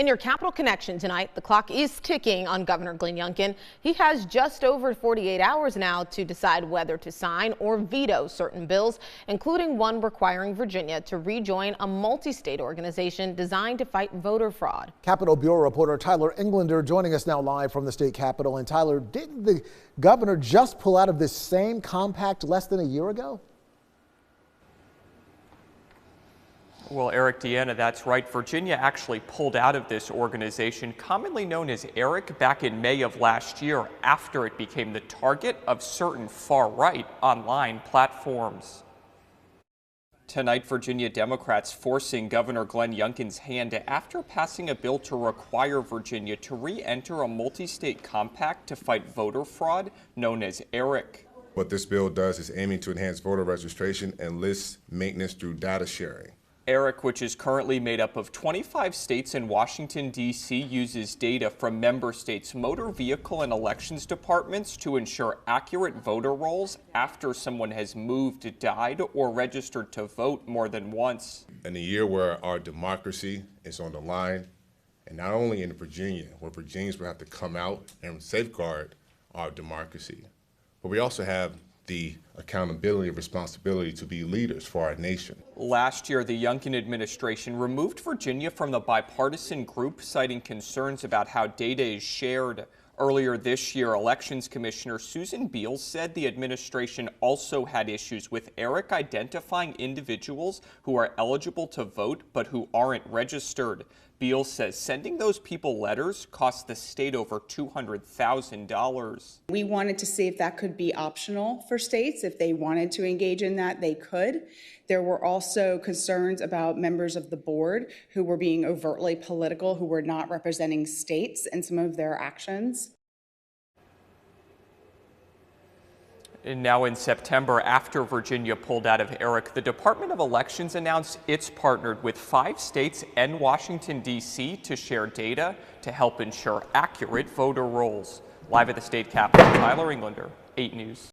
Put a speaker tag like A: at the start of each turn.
A: In your Capital Connection tonight, the clock is ticking on Governor Glenn Youngkin. He has just over 48 hours now to decide whether to sign or veto certain bills, including one requiring Virginia to rejoin a multi-state organization designed to fight voter fraud.
B: Capitol Bureau reporter Tyler Englander joining us now live from the state capitol. And Tyler, didn't the governor just pull out of this same compact less than a year ago?
C: Well, Eric, Deanna, that's right. Virginia actually pulled out of this organization, commonly known as ERIC, back in May of last year after it became the target of certain far-right online platforms. Tonight, Virginia Democrats forcing Governor Glenn Youngkin's hand after passing a bill to require Virginia to re-enter a multi-state compact to fight voter fraud known as ERIC.
D: What this bill does is aiming to enhance voter registration and list maintenance through data sharing.
C: ERIC, which is currently made up of 25 states and Washington, D.C., uses data from member states' motor vehicle and elections departments to ensure accurate voter rolls after someone has moved, died, or registered to vote more than once.
D: In a year where our democracy is on the line, and not only in Virginia, where Virginians will have to come out and safeguard our democracy, but we also have the accountability and responsibility to be leaders for our nation.
C: Last year, the Youngkin administration removed Virginia from the bipartisan group, citing concerns about how data is shared. Earlier this year, Elections Commissioner Susan Beals said the administration also had issues with ERIC identifying individuals who are eligible to vote but who aren't registered. Beals says sending those people letters cost the state over $200,000.
E: We wanted to see if that could be optional for states. If they wanted to engage in that, they could. There were also concerns about members of the board who were being overtly political, who were not representing states in some of their actions.
C: And now in September, after Virginia pulled out of ERIC, the Department of Elections announced it's partnered with 5 states and Washington, D.C. to share data to help ensure accurate voter rolls. Live at the state capitol, Tyler Englander, 8 News.